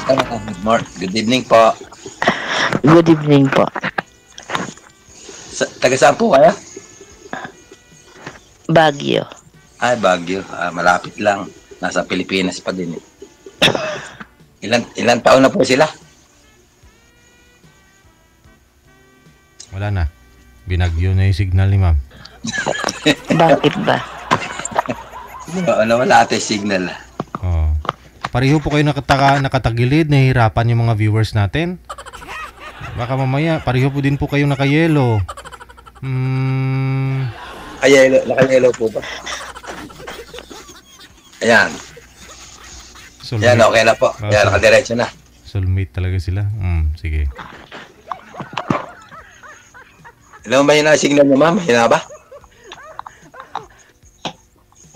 Good evening po. Good evening po. Taga saan po kaya? Baguio. Ay, Baguio. Malapit lang. Nasa Pilipinas pa din. Ilan taon na po sila? Wala na. Binagyo na yung signal ni ma'am. Bakit ba? Wala ate signal. Oh. Pareho po kayo nakatagilid, nahihirapan yung mga viewers natin. Baka mamaya, pareho po din po kayo nakayelo. Nakayelo po ba? Ayan. Soulmate. Yan, okay na po. Yan, nakadiretso na. Soulmate talaga sila. Sige. Alam mo ba yung signal niyo, ma'am? Hina ba?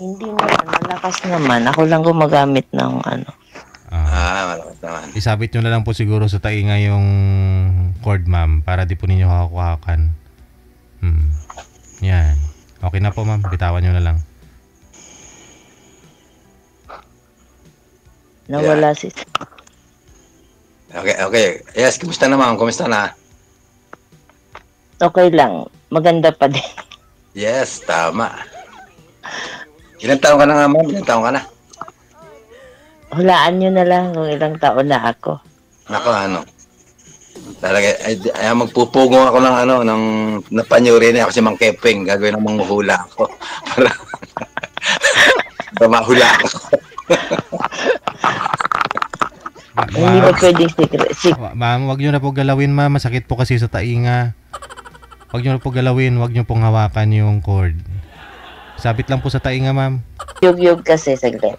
Hindi naman, malakas naman. Ako lang gumagamit ng Malakas naman. Isabit nyo na lang po siguro sa tainga yung cord, ma'am, para di po ninyo hakuhakan. Yan. Okay na po, ma'am. Bitawan nyo na lang. nawala si... Okay. Yes, kumusta naman? Kumusta na? Okay lang. Maganda pa din. Yes, tama. Ilang taon ka na nga, ma'am? Ilang taon ka na? Hulaan nyo na lang kung ilang taon na ako. Nako, talaga, ay magpupugong ako ng napanyuri na ako si Mang Kepeng. Gagawin ng manguhula ako. Para mahula ako. Hindi ba pwedeng secret? Ma'am, wag nyo na po galawin, ma'am. Masakit po kasi sa tainga. Wag nyo na po galawin. Wag nyo pong hawakan yung cord. Sabit lang po sa tainga, ma'am. Yug-yug kasi, saglit.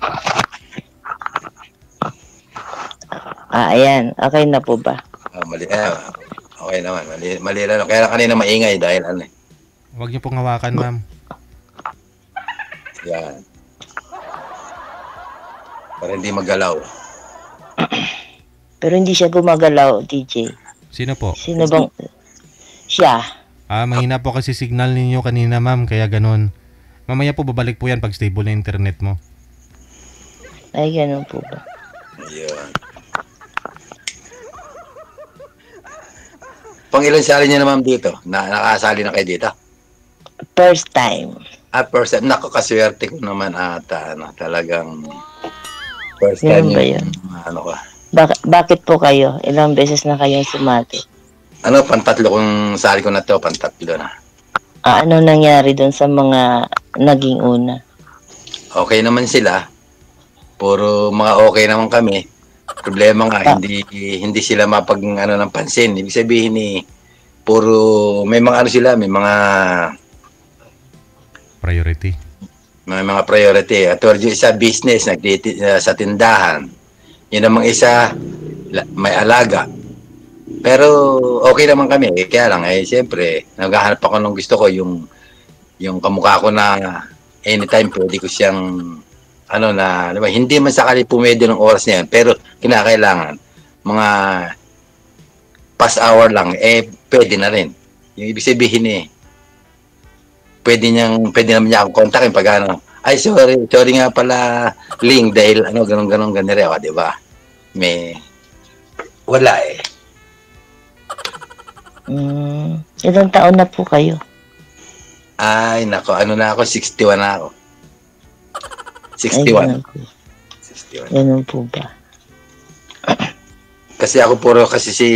Ayan. Okay na po ba? Okay naman. Mali lang. Kaya kanina maingay dahil Wag nyo pong hawakan, ma'am. Yan. Para hindi maggalaw. Pero hindi siya gumagalaw, DJ. Sino po? Sino bang... Siya. Mahina po kasi signal ninyo kanina, ma'am. Kaya ganun. Mamaya po babalik po yan pag stable na internet mo. Ay, ganun po ba? Ayun. Pang ilan sali niya na, ma'am, dito? Nakasali na kayo dito? First time. First time. Naku, kaswerte ko naman ata. Talagang first Ganun time ba yun. yun? Bakit po kayo? Ilang beses na kayong sumati? Pantatlo kong sali ko na to. Pantatlo na. Ano nangyari doon sa mga naging una? Okay naman sila. Puro mga okay naman kami. Problema nga, hindi sila ng pansin. Ibig sabihin puro may mga sila, may mga priority. May mga priority. At yung isa business, sa tindahan. Yun namang isa, may alaga. Pero okay naman kami. Kaya lang, siyempre, naghahanap ako ng gusto ko, yung kamukha ko na anytime pwede ko siyang, diba, hindi man sakali pumwede ng oras niya, pero kinakailangan, mga past hour lang, pwede na rin. Yung ibig sabihin pwede naman niya akong kontakin pag ay sorry nga pala, Ling, dahil ganun ganire, di ba? Wala Ilang taon na po kayo? Ay, nako, na ako, 61 na ako. 61. Ay, ganun po ba? Kasi ako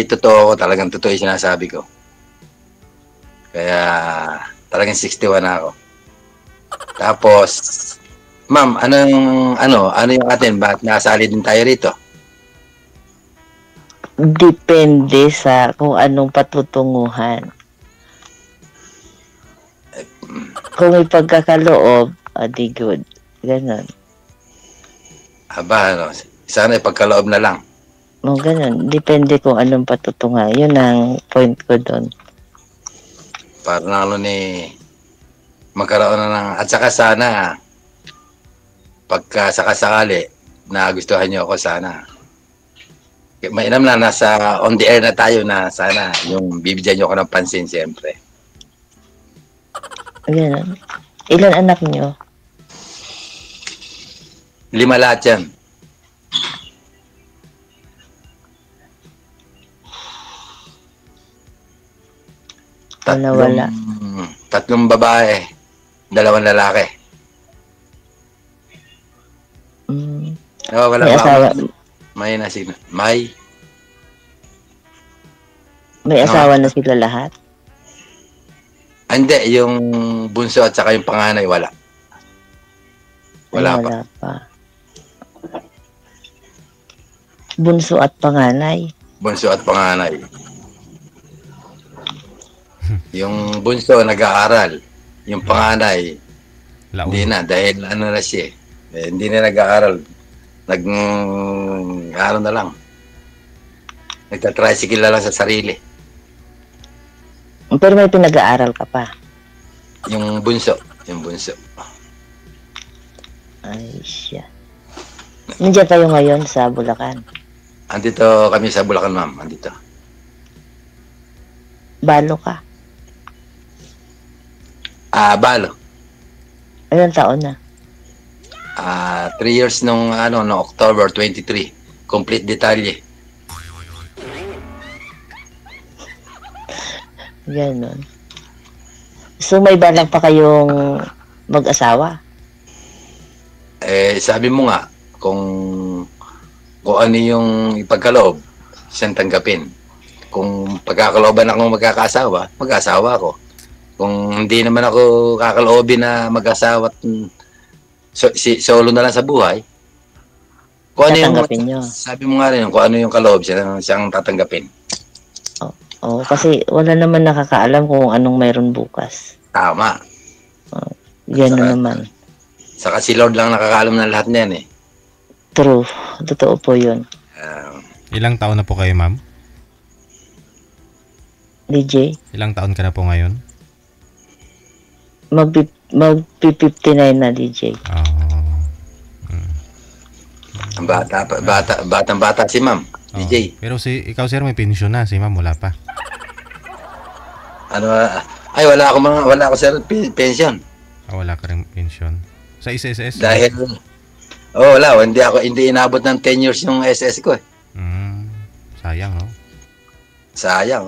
totoo ko, talagang totoo yung sinasabi ko. Kaya, talagang 61 na ako. Tapos, ma'am, ano yung atin? Bakit nakasali din tayo rito? Depende sa kung anong patutunguhan. Kung may pagkakaloob, di good. Ganon. Sana pagkaloob na lang. Ganon. Depende kung anong patutunguhan. Yun ang point ko doon. Para magkaroon na ng, at saka sana, pagka sakasakali, na gustuhan niyo ako sana. Mainam na, nasa on the air na tayo na sana, yung bibigyan niyo ako ng pansin, siyempre. Ganon. Ilan anak niyo? 5 lahat yan. Wala. Tatlong babae, 2 lalaki. Oh, wala May ba? asawa, May nasin. May. may Ano? asawa na sila lahat. Hindi, yung bunso at saka yung panganay, wala. Wala pa. Wala pa. Bunso at panganay. Bunso at panganay. Yung bunso nag-aaral. Yung panganay, hindi Laon. na. Dahil ano na siya. Hindi na nag-aaral. Ano na lang. Nagta-tricycle na lang sa sarili. Pero may pinag-aaral ka pa. Yung bunso. Yung bunso. Ay, siya. Nandiyan tayo ngayon sa Bulacan. Andito kami sa Bulacan, ma'am. Andito. Balo ka. Balo. Ilang taon na? 3 years nung no October 23. Complete detalye. Ganon. So may balak pa kayong mag-asawa? Sabi mo nga, kung ano yung ipagkaloob, siyang tanggapin. Kung pagkakalooban akong magkakasawa, mag-asawa ako. Kung hindi naman ako kakaloobin na mag-asawa at solo na lang sa buhay, kung ano yung Tatanggapin nyo. sabi mo nga rin, kung ano yung kaloob, siyang tatanggapin. Oo, kasi wala naman nakakaalam kung anong mayroon bukas. Tama. Gano'n Saka- naman. Saka si Lord lang nakakaalam ng lahat niyan eh. True. Totoo po yun. Ilang taon na po kayo, ma'am? DJ, Ilang taon ka na po ngayon? mag-59 na DJ. Ang batang-bata si ma'am, DJ. Pero ikaw, sir, may pensyon na. Si ma'am, wala pa. Wala ako sir, pension. Wala ka rin pensyon. Sa SSS? Dahil, wala. Hindi inabot ng 10 years yung SS ko eh. Sayang, no? Sayang.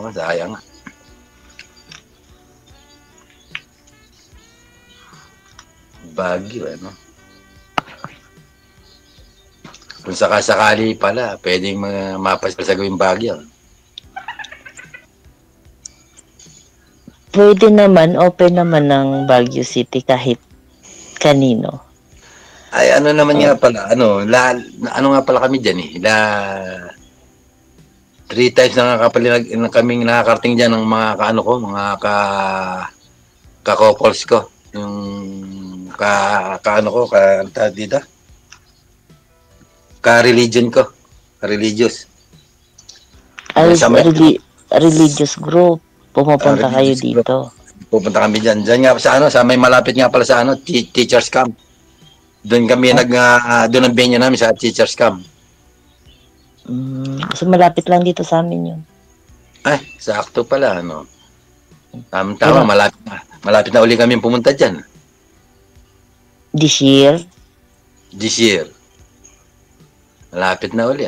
Bagyo, ano? Kung sakasakali pala, pwedeng mapasal yung Bagyo. Pwede naman, open naman ng Baguio City kahit kanino. Ay, ano naman nga pala, ano nga pala kami dyan eh. 3 times na kaming nakakarating dyan ng mga mga ka-couples ko. Yung dito? Ka-religion ko. Ka-religious. Religious group. Pumupunta kayo Religious dito. Pupunta kami dyan. Dyan nga sa may malapit nga pala sa teachers camp. Doon kami doon ang venue namin sa teachers camp. So malapit lang dito sa amin yun. Ay, sakto pala, ano. Tama, malapit na uli kami pumunta dyan. This year? This year. Malapit na uli,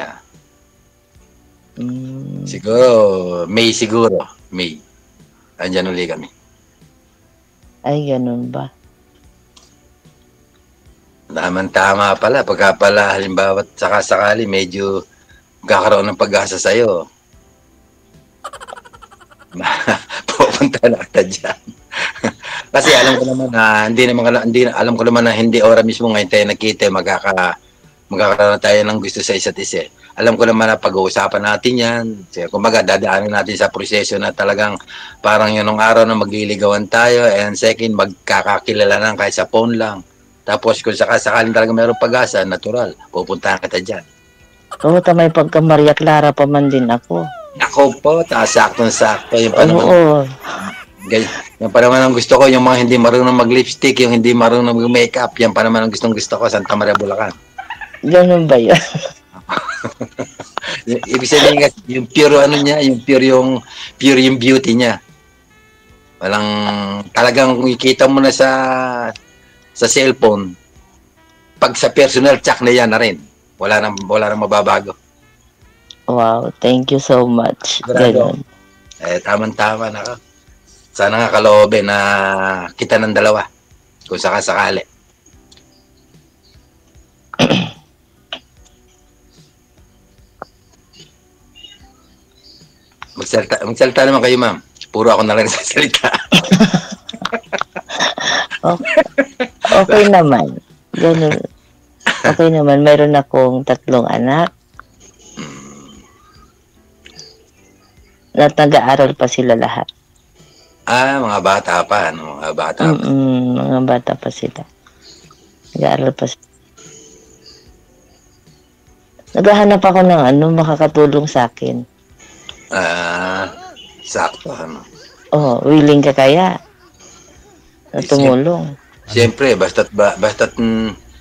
Siguro, May. Andyan uli kami. Ay, ganun ba? Tama pala. Pagka pala, halimbawa, sakasakali, medyo magkakaroon ng pag-asa sa'yo. Pupunta na kita dyan. Kasi alam ko naman na alam ko naman na hindi ora mismo ngayon tayo nagkita, magkakaroon tayo ng gusto sa isa't isa. Alam ko naman na pag-uusapan natin yan. Kumbaga, dadaanin natin sa proseso na talagang parang yun nung araw na magliligawan tayo, and second, magkakakilala lang kahit sa phone lang. Tapos kung sakaling talaga mayroong pag-asa, natural, pupuntahan kita dyan. Oo, may pagka Maria Clara pa man din ako. Ako po, saktong-sakto. Yung panahon. Oo. Yan pa naman ang gusto ko, yung mga hindi marunong mag-lipstick, yung hindi marunong mag-makeup, yan pa naman ang gusto ko, Santa Maria, Bulacan. Ganun ba yun? Ibig sabihin kasi, yung pure yung beauty niya. Walang, talagang kung ikita mo na sa cellphone, pag sa personal, check na yan na rin. Wala nang mababago. Wow, thank you so much. Sigurado. Ganun. Tamang-tama na ka. Sana nga kaloobin na kita ng dalawa kung sakasakali. Magsalita naman kayo, ma'am. Puro ako na lang nagsasalita. Okay naman. Ganun. Okay naman. Meron akong 3 anak. At nag-aaral pa sila lahat. Mga bata pa. Ano? Mga bata pa. Mga bata pa sila. Nag-aaral pa sila. Naghahanap ako ng makakatulong sa akin. Sakto. Ano? Willing ka kaya? Na tumulong. Siyempre, basta't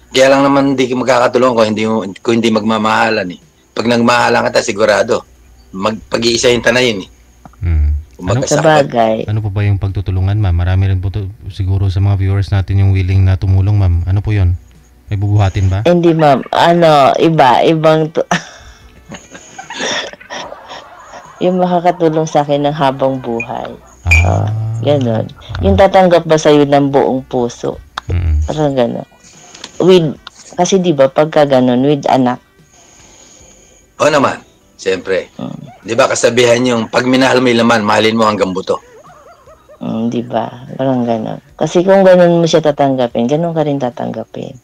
kaya lang naman hindi magkakatulong kung hindi magmamahalan eh. Pag nagmahalan ka sigurado, pag-iisahin ta na yun eh. Sa bagay. Ano po ba yung pagtutulungan, ma'am? Marami rin po siguro sa mga viewers natin yung willing na tumulong, ma'am. Ano po yun? May bubuhatin ba? Hindi, ma'am. Ibang yung makakatulong sa akin ng habang buhay. Ganon. Yung tatanggap ba sa'yo ng buong puso? Parang ganon. Kasi di ba pagka ganon, with anak? Oo naman. Siyempre. Di ba kasabihan yung pag minahal mo yung laman, mahalin mo hanggang buto. Di ba? Parang ganon. Kasi kung ganon mo siya tatanggapin, ganon ka rin tatanggapin.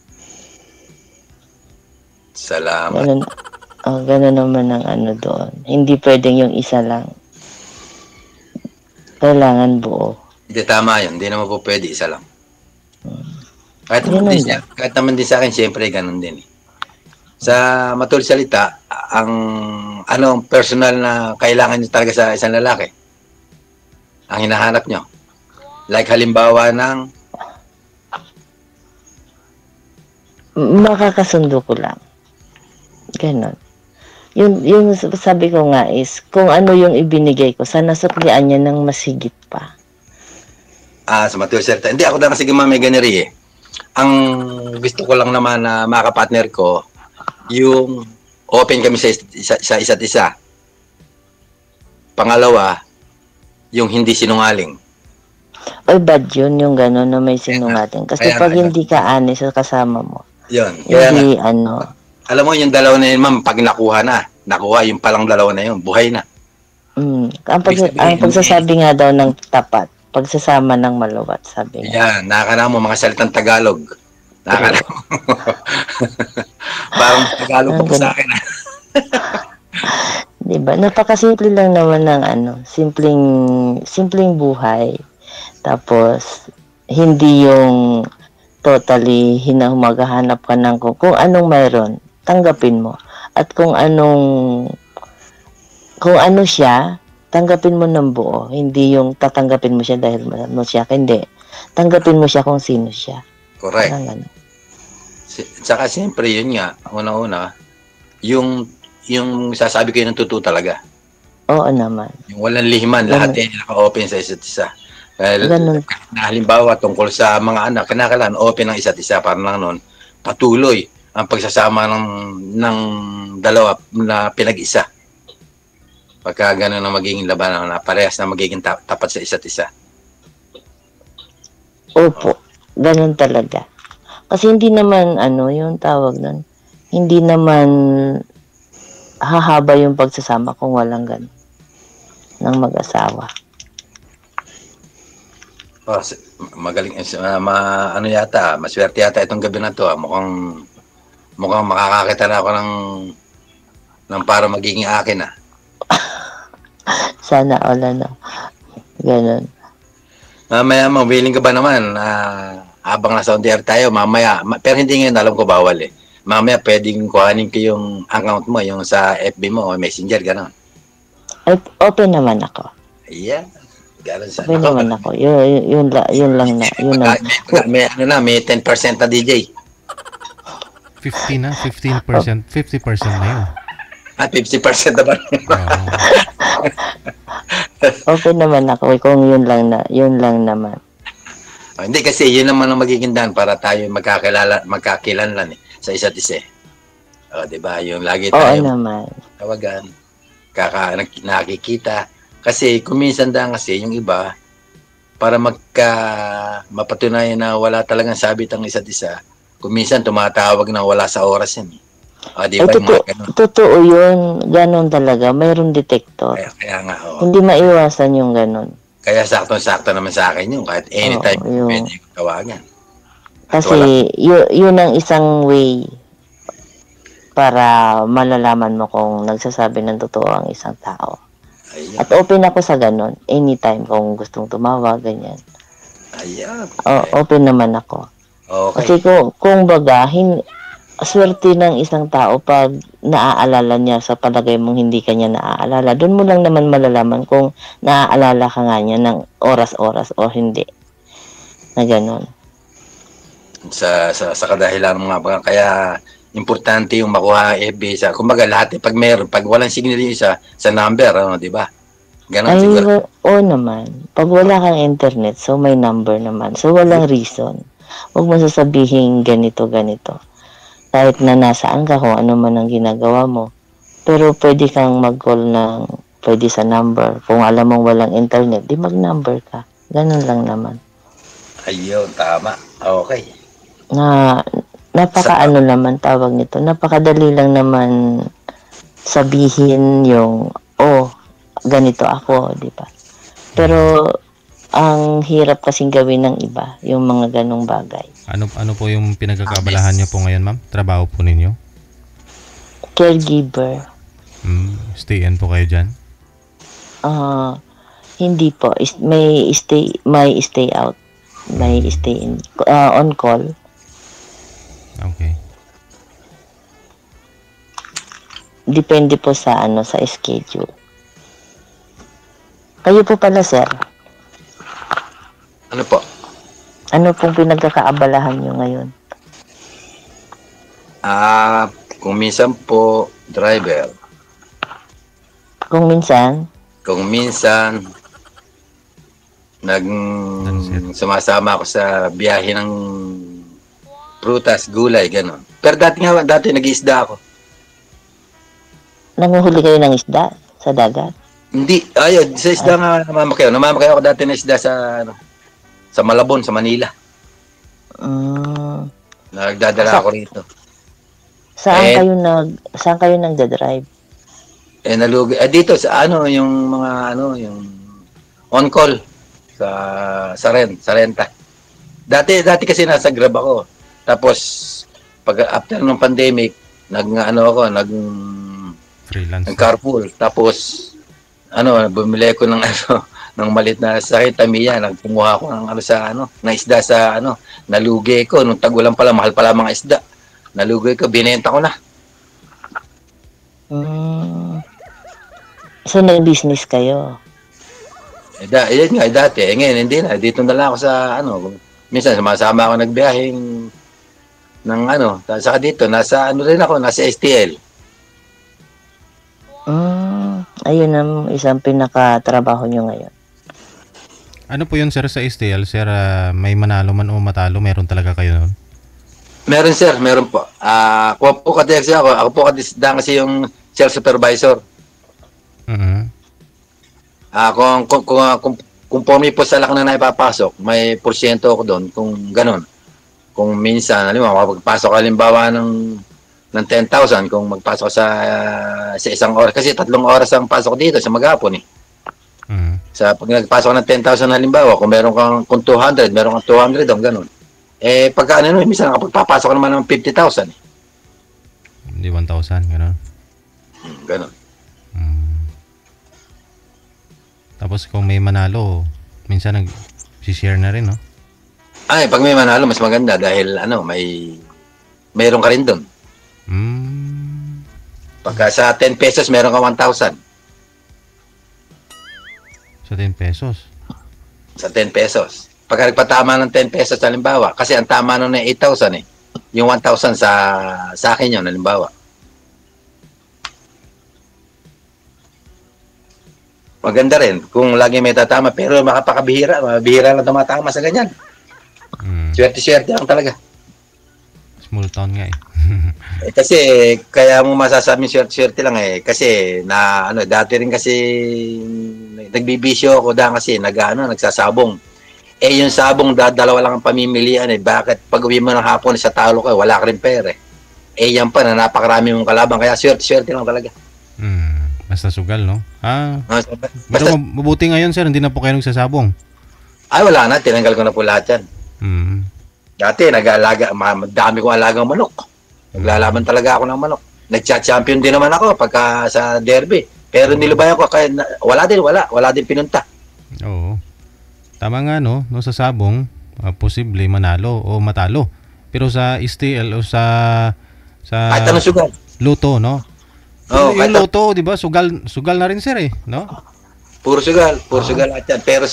Salamat. Ganon naman ang doon. Hindi pwedeng yung isa lang. Kailangan buo. Hindi, tama yun. Hindi naman po pwede isa lang. Kahit naman din sa akin, siyempre, ganun din. Sa matuloy salita, ang personal na kailangan nyo talaga sa isang lalaki? Ang hinahanap nyo? Like halimbawa ng... Makakasundo ko lang. Ganon. Yung sabi ko nga is, kung ano yung ibinigay ko, sana suklian niya ng mas higit pa. Sa matuloy salita. Hindi, ako na kasi may ganeri eh. Ang gusto ko lang naman na makapartner ko, yung open kami sa isa't isa. Pangalawa, yung hindi sinungaling. Bad yun, yung gano'n na may sinungaling. Kasi pag hindi ka honest sa kasama mo, yun. Hindi, alam mo, yung dalawa na yun, ma'am, pag nakuha yung palang dalawa na yun, buhay na. Ang pagsasabi nga daw ng tapat, pagsasama ng maluwat, sabi nga. Yan, nakakala mo, mga salitang Tagalog. Nakakala mo. Parang Tagalog po sa akin. Diba? Napakasimple lang naman ng simpleng buhay. Tapos, hindi yung totally maghahanap ka ng kung anong mayroon, tanggapin mo. At kung ano siya, tanggapin mo ng buo. Hindi yung tatanggapin mo siya dahil mo siya. Hindi. Tanggapin mo siya kung sino siya. Correct. Tsaka siyempre yun nga, una-una, yung sasabi ko yun ng totoo talaga. Oo naman. Yung walang lihiman, lahat yan naka-open sa isa't isa. Na halimbawa tungkol sa mga anak, kinakailangan open ang isa't isa para lang noon patuloy ang pagsasama ng dalawa na pinag-isa. Pagka gano'n na magiging labanan na parehas na magiging tapat sa isa't isa. Opo, ganun talaga. Kasi hindi naman, yung tawag nun, hindi naman hahaba yung pagsasama kung walang ganun ng mag-asawa. Magaling, maswerte yata itong gabi na to. Mukhang makakakita na ako ng para magiging akin. Sana ganun. Mamaya, willing ka ba naman habang nasa on the air tayo, mamaya, pero hindi ngayon, alam ko bawal eh. Mamaya, pwedeng kuhanin ko yung account mo, yung sa FB mo o Messenger, gano'n. Open naman ako. Yeah. Gano'n sa open naman ako. Yun lang na. May 10% na DJ. 50 na? 15%? 50% na yun. 50% na ba? Open naman ako kung yun lang naman. Hindi kasi yun naman ang magiging daan para tayo magkakilanlan sa isa't isa. Di ba? Yung lagi tayo tawagan, nakikita. Kasi kung minsan daan kasi yung iba, para mapatunayan na wala talagang sabit ang isa't isa. Kung minsan tumatawag na wala sa oras yan. Di Ay, ba yung mga ganun? totoo yun. Ganon talaga. Mayroong detector. Kaya nga, Hindi maiwasan yung ganon. Kaya saktong-sakto naman sa akin yun. Kahit anytime pwede ko tawagan. Kasi yun ang isang way para malalaman mo kung nagsasabi ng totoo ang isang tao. Ayan. At open ako sa ganon. Anytime kung gustong tumawag, ganyan. Ayan. Open naman ako. Okay. Kasi kung baga, swerte ng isang tao pag naaalala niya sa palagay mong hindi kanya naaalala. Doon mo lang naman malalaman kung naaalala ka nga niya ng oras-oras o hindi. Na ganon. Sa kadahilan ng mga baga. Kaya importante yung makuha FB sa kumbaga lahat pag walang signal yung isa sa number, di ba? Ganon siguro. Oo naman. Pag wala kang internet, so may number naman. So walang reason. Huwag mo sasabihin ganito. Kahit na nasaan ka, kung ano man ang ginagawa mo. Pero pwede kang mag-call pwede sa number. Kung alam mong walang internet, di mag-number ka. Ganon lang naman. Ayun, tama. Okay. Napakaano naman tawag nito. Napakadali lang naman sabihin yung, ganito ako, di ba? Pero ang hirap kasing gawin ng iba, yung mga ganong bagay. Ano po yung pinagkakabalahan niyo po ngayon, ma'am? Trabaho po ninyo? Caregiver. Stay-in po kayo dyan? Hindi po. May stay out. May stay in. On call. Okay. Depende po sa sa schedule. Kayo po pala, sir. Ano po? Ano pong pinagkakaabalahan nyo ngayon? Kung minsan po, driver. Kung minsan, sumasama ako sa biyahe ng prutas, gulay, gano'n. Pero dati nag-iisda ako. nanguhuli kayo ng isda sa dagat? Hindi, sa isda nga namamakayo. Namamakayo ako dati ng isda sa Malabon, sa Manila. Nagdadala ako rito. Saan kayo nagda-drive? Nalugi. Dito sa yung mga yung on call sa renta. Dati kasi nasa Grab ako. Tapos pag after ng pandemic, freelance. Nag-carpool. Tapos bumili ko ng ng malit na sakit Tamiya, nagkumuha ko ng ng isda sa nalugi ko nung tag-ulan pala, mahal pala mga isda. Nalugi ko, binenta ko na. So nag-business kayo? Yan nga, dati. Ngayon, hindi na. Dito na lang ako sa minsan sumasama ako nagbiyaheng ng saka dito, nasa rin ako, nasa STL. Ayun ang isang pinaka-trabaho nyo ngayon. Ano po yun, sir, sa STL? Sir, may manalo man o matalo, meron talaga kayo nun? Meron, sir. Meron po. Ako po kasi yung sales supervisor. Kung po sa laki na naipapasok, may porsyento ako doon kung ganon. Kung minsan, makapagpasok halimbawa ng 10,000 kung magpasok sa isang oras. Kasi 3 oras ang pasok dito sa maghapon . Pag nagpasok ng 10,000 halimbawa, kung meron kang 200, meron kang 200, ganon. Pagka minsan nakapagpapasok ka naman ng 50,000. Hindi 1,000, ganon. Ganon. Tapos kung may manalo, minsan nag-share na rin, no? Pag may manalo, mas maganda dahil mayroon ka rin doon. Pagka sa 10 pesos, meron ka 1,000. Sa 10 pesos? Sa 10 pesos. Pagka nagpatama ng 10 pesos, halimbawa, kasi ang tama nun ay 8,000 . Yung 1,000 sa akin yun, halimbawa. Maganda rin kung lagi may tatama, pero mabihira lang tumatama sa ganyan. Swerte-swerte lang talaga. Small town nga . Kasi kaya mo masasabing swerte lang kasi dati rin kasi nagbibisyo ako kasi nagsasabong. Eh, yung sabong, dalawa lang ang pamimilian eh. Bakit pag uwi mo ng hapon sa talo ka, wala ka rin pera eh. Eh, yan pa na napakarami mong kalaban. Kaya swerte lang talaga. Basta sugal, no? Pero Basta, mabuti ngayon, sir, hindi na po kayo nagsasabong. ay, wala na. Tinanggal ko na po lahat yan. Dati, nag-aalaga, dami kong alagang manok. Naglalaban talaga ako ng manok. Nag-champion din naman ako pagka sa derby. Pero nilubayan ko, kaya wala din pinunta. Oo. Tama nga, no? No, sa sabong, posible manalo o matalo. Pero sa STL o sa Kahit anong sugal. luto, no? Oo, Yung luto, di ba? Sugal na rin, sir, eh, no? Puro sugal lahat yan. Pero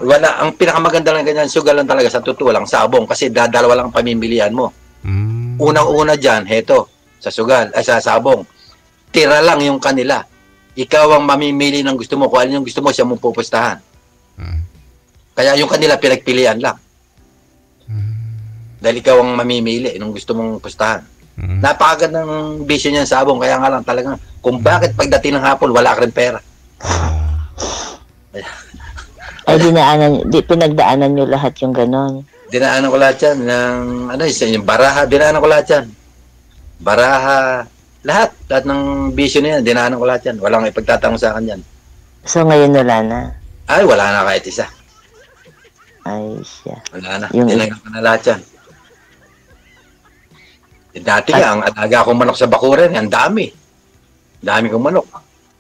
wala, ang pinakamaganda lang ganyan, sugal lang talaga sa totoo lang, sabong. Kasi dalawa lang ang pamimilian mo. Unang-una dyan, heto, sa sugal, ay sa sabong. Tira lang yung kanila. Ikaw ang mamimili ng gusto mo. Kung ano yung gusto mo, siya mong pupustahan. Kaya yung kanila pinagpilian lang. Dahil ikaw ang mamimili ng gusto mong pustahan. Napakagandang bisyo niyan sabong. Kaya nga lang talagang kung bakit pagdating ng hapon, wala ka rin pera. Ay, pinagdaanan nyo lahat yung ganon. Dinaanan ko lahat yan. Yung baraha, dinaanan ko lahat yan. Baraha, lahat ng bisyo na yan, dinaanan ko lahat yan. Walang ipagtatanong sa akin yan. So, ngayon wala na. Ay, wala na kahit isa. Ay, siya. Wala na. Dinaanan ko na lahat yan. Dati nga, ang alaga kong manok sa bakuran, ang dami. Dami kong manok.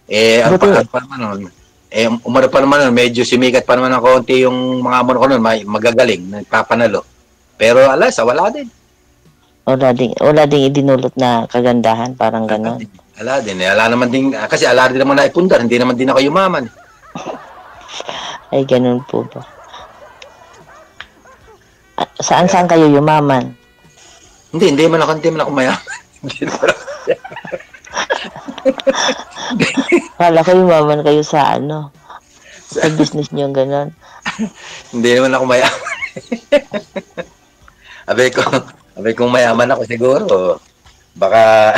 Eh, ang pakat pa naman nun, umano pa naman nun, medyo sumikat pa naman ng konti yung mga manok ko nun, magagaling, nagpapanalo. Pero alas, wala din. Wala ding idinulot na kagandahan, parang ganon. Ala din. Ala naman din, kasi ala din naman na ipundar, hindi naman din ako yumaman. Ay, ganun po ba? Saan kayo yumaman? Hindi man ako mayaman. Hindi naman ako Kala ko yumaman kayo sa sa business niyo ganon. Hindi naman ako mayaman. Abe kung mayaman ako siguro, baka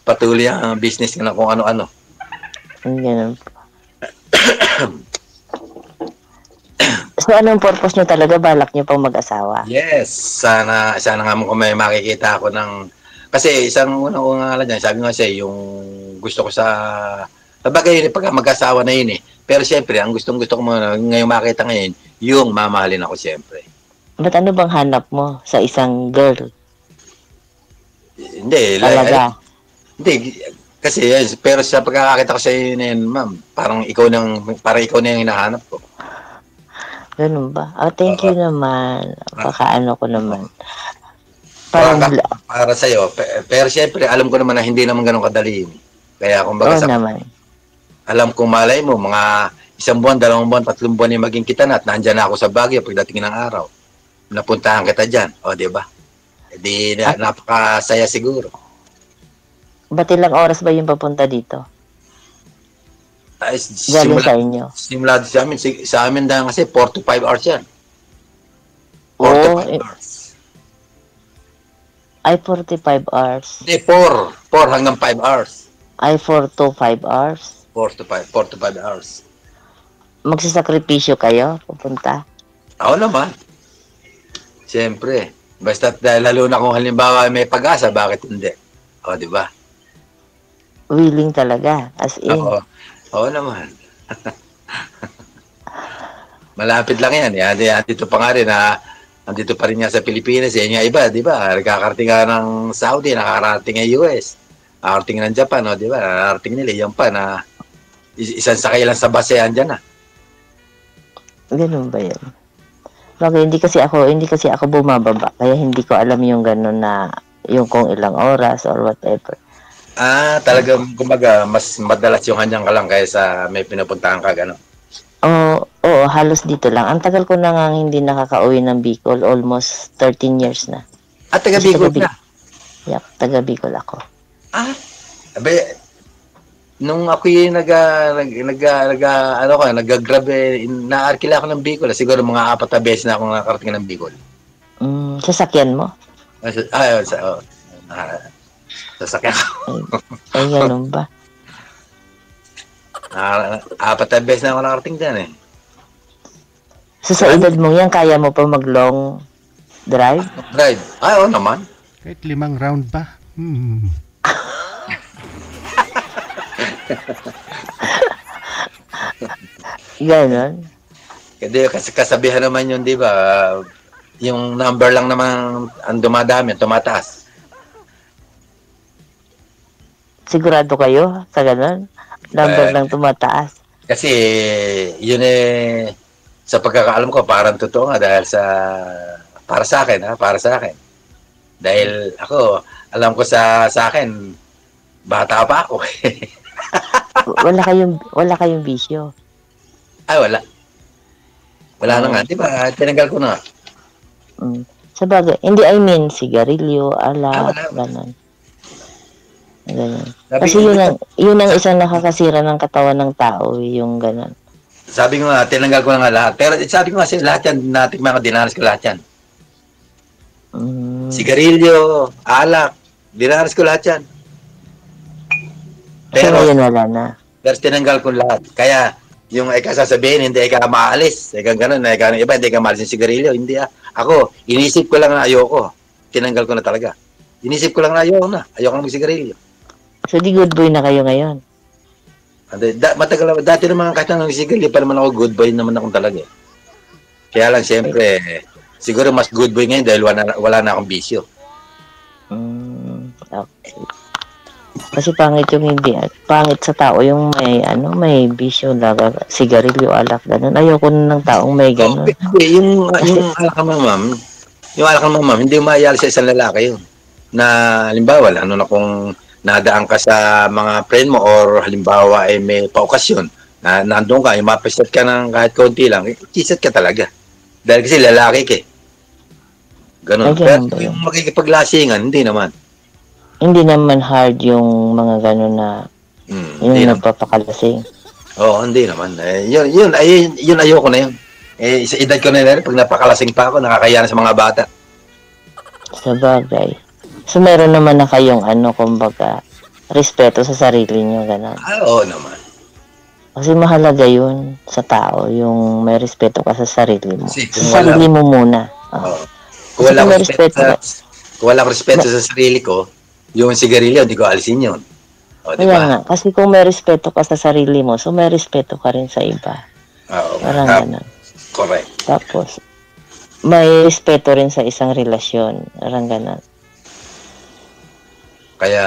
patuloy ang business na kung ano-ano. Ganun po. So, anong purpose nyo talaga? Balak nyo pang mag-asawa? Yes, sana nga mo kung may makikita ako ng... Kasi isang unang nga lang dyan, sabi nga siya, yung gusto ko sabagay yun, pag mag-asawa na yun eh. Pero siyempre, ang gustong-gusto ko muna, ngayong makita ngayon, yung mamahalin ako siyempre. Ba't ano bang hanap mo sa isang girl? Hindi. Talaga? Hindi. Kasi, yes, pero sa pagkakakita ko sa iyo na yun, ma'am, parang ikaw na yung hinahanap ko. Ganun ba? Oh, thank you naman. Pakaano ko naman. Para sa'yo. Pero siyempre, alam ko naman na hindi naman ganun kadali. Kaya kumbaga naman. Alam kong malay mo, mga 1 buwan, 2 buwan, 3 buwan yung maging kita na at nandyan na ako sa Baguio pagdating ng araw. Napuntahan kita dyan. O, di ba? Di napakasaya siguro. Ba't ilang oras ba yung papunta dito? Ay, Galing sa inyo? Simulado sa amin dahil kasi 4 to 5 hours yan. 4 to 5 hours. Ay, 45 hours. Hindi, 4 hanggang 5 hours. Ay, 4 to 5 hours. 4 to 5 hours. Magsasakripisyo kayo pupunta? Ako naman. Siyempre. Basta dahil lalo na kung halimbawa may pag-asa, bakit hindi? O, di ba? Willing talaga, as in. Oo naman. Malapit lang yan. Dito pa nga rin nandito pa rin nga sa Pilipinas. Yan nga iba, di ba? Nakakarating nga ng Saudi, nakakarating ng US, nakakarating ng Japan, di ba? Nakakarating nila. Yan pa na isang sakay lang sa base yan dyan. Ganun ba yan? Bakit hindi kasi ako bumababa. Kaya hindi ko alam yung ganun na yung kung ilang oras or whatever. Talagang kumbaga mas madalas yung hanyang ka lang kaysa may pinupuntahan ka gano'n. Oo, halos dito lang. Ang tagal ko na nga hindi nakakauwi ng Bicol, almost 13 years na. Taga Bicol na? Yep, taga Bicol ako. Abe, nung ako yung nag-grab na-arkila ako ng Bicol. Siguro mga 4 beses na akong nakarating ng Bicol. Sasakyan mo? Sasakyan ako. Ay, ganun ba? 4 beses na ako nakarating dyan eh. So sa edad mo yan, kaya mo pa mag-long drive? Drive. Oo naman. Kahit 5 round pa. Ganon. Kasi kasabihan naman yun, di ba? Yung number lang naman ang dumadami, tumataas. Sigurado kayo sa ganon? Number lang tumataas. Kasi yun sa pagkakaalam ko, parang totoo nga dahil para sa akin, para sa akin. Dahil ako, alam ko sa akin, bata pa ako. Wala kayong bisyo. Ay, wala. Wala na nga, di ba? Tinanggal ko na. Sa bagay, hindi, I mean, sigarilyo, alak, wala. ganon. Ganyan. Kasi yun ang isang nakakasira ng katawan ng tao, yung ganon. Sabi ko nga, tinanggal ko na nga lahat. Pero sabi ko nga, lahat yan, natin mga dinanas ko lahat yan. Sigarilyo, alak, dinanas ko lahat yan. Pero so, yun wala na. Pero tinanggal ko lahat. Kaya, yung sasabihin, hindi ka maalis. Ganun, iba, hindi ka maalis yung sigarilyo. Hindi Ako, inisip ko lang na ayoko. Tinanggal ko na talaga. Inisip ko lang na ayoko na. Ayoko na magsigarilyo. So, di good boy na kayo ngayon? Matagal, dati naman kahit na nagsigarilyo pa naman ako, good boy naman akong talaga. Kaya lang, siyempre, siguro mas good boy ngayon dahil wala na akong bisyo. Okay. Kasi pangit yung hindi. Pangit sa tao yung may bisyo, sigarilyo, alak, ganun. Ayoko na ng taong may ganun. Yung alak naman, ma'am, hindi maayal sa isang lalaki yun. Na, halimbawa, ano na kung nadaan ka sa mga friend mo or halimbawa ay may paokasyon na nandun ka, yung mapisat ka ng kahit konti lang, kisat ka talaga. Dahil kasi lalaki ka. Ganun. Pero yung makikipaglasingan, hindi naman. Hindi naman hard yung mga gano'n na yung nagpapakalasing. Oo, hindi naman. Yun ayoko na yun. Sa edad ko na yun, pag napakalasing pa ako, nakakaya na sa mga bata. Sa bagay. So, meron naman na kayong kumbaga, respeto sa sarili nyo, gano'n. Oo naman. Kasi mahalaga yun sa tao, yung may respeto ka sa sarili mo. Sa sarili mo muna. Kung wala akong respeto sa sarili ko, yung sigarilyo, hindi ko alisin yun. Kaya nga, kasi kung may respeto ka sa sarili mo, so may respeto ka rin sa iba. Parang gano'n. Correct. Tapos, may respeto rin sa isang relasyon. Parang gano'n. Kaya,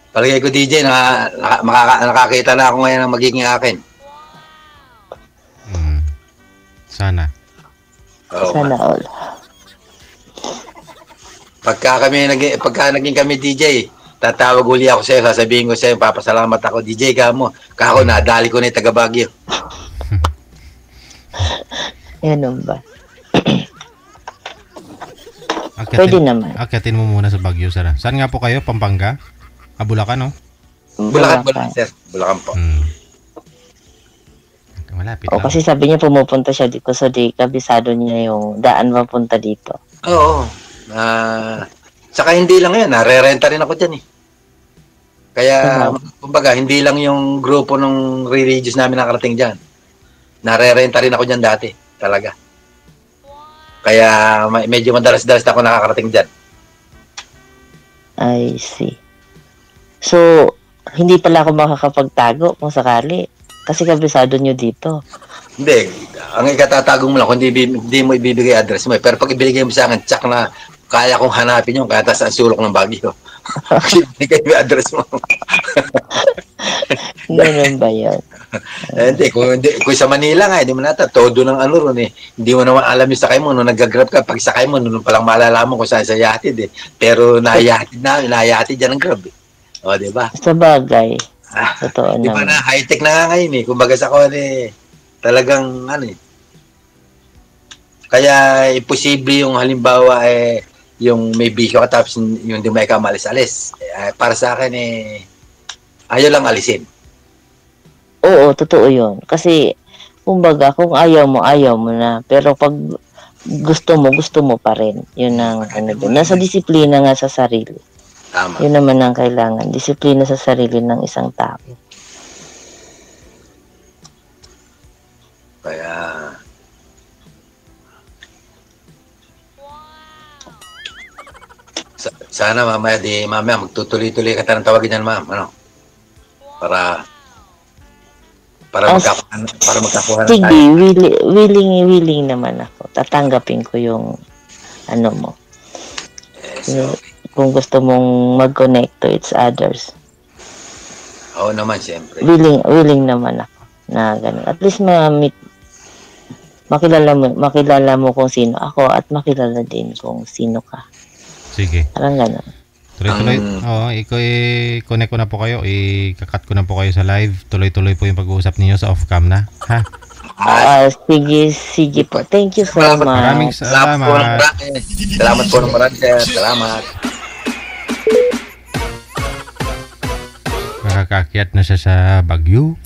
palagay ko DJ, nakakita na ako ngayon ng magiging akin. Sana. Sana all. Pagka naging kami DJ, tatawag uli ako sa'yo, sasabihin ko sa'yo, papasalamat ako, DJ ka mo. Kako, nadali ko na yung taga Baguio. Yan ba? Pwede naman. Akyatin mo muna sa Baguio, Sara. Saan nga po kayo? Pampanga? Bulacan, no? Bulacan, sir. Bulacan po. Malapit lang. Kasi sabi niya pumupunta siya dito, so di kabisado niya yung daan mapunta dito. Oo. Saka hindi lang yan, nare-renta rin ako dyan eh. Kaya, kumbaga, hindi lang yung grupo ng religious namin nakarating dyan. Nare-renta rin ako dyan dati, talaga. Kaya, medyo madalas-dalas ako nakakarating dyan. I see. So, hindi pala ako makakapagtago kung sakali. Kasi kabisado nyo dito. Hindi. Ang ikatatago mo lang kung hindi mo ibibigay address mo. Pero pag ibigay mo sa akin, tsak na kaya kong hanapin yung kaya tas ang sulok ng Baguio. Kasi ibigay mo yung address mo. Ganun ba yun? Hindi. Kung sa Manila nga, hindi mo nata. Todo ng ano ron eh. Hindi mo naman alam yung sakay mo. Nung nag-grab ka, pag sakay mo, nung palang malalaman kung saan sa yatid eh. Pero nayatid dyan ang grab eh. O, diba? Sa bagay. Totoo diba naman. na, high-tech na nga ngayon eh. Kumbaga sa kon eh, talagang ano eh. Kaya imposible yung halimbawa eh, yung may bisyo ka tapos yung di may kamalis-alis. Para sa akin eh, ayaw lang alisin. Oo, totoo yun. Kasi, kumbaga, kung ayaw mo na. Pero pag gusto mo pa rin. Yun ang nasa disiplina nga sa sarili. Tama. Yun naman ang kailangan. Disiplina sa sarili ng isang tao. Kaya, sana mamaya magtutuloy-tuloy ka ng tawagin yan, ma'am. Ano? Para magkakuha na Sige, tayo. willing naman ako. Tatanggapin ko yung ano mo. Yes, okay. Kung gusto mong mag-connect to each others. Oo naman, siyempre. Willing naman ako na gano'n. At least makilala mo kung sino ako at makilala din kung sino ka. Sige. Parang gano'n. Tuloy-tuloy. Oo, i-connect ko na po kayo. I-cut ko na po kayo sa live. Tuloy-tuloy po yung pag-uusap ninyo sa off-cam na. Ha? Sige po. Thank you so much. Maraming salamat. Salamat po ng marami, sir. Salamat. Nakakakyat na siya sa Baguio.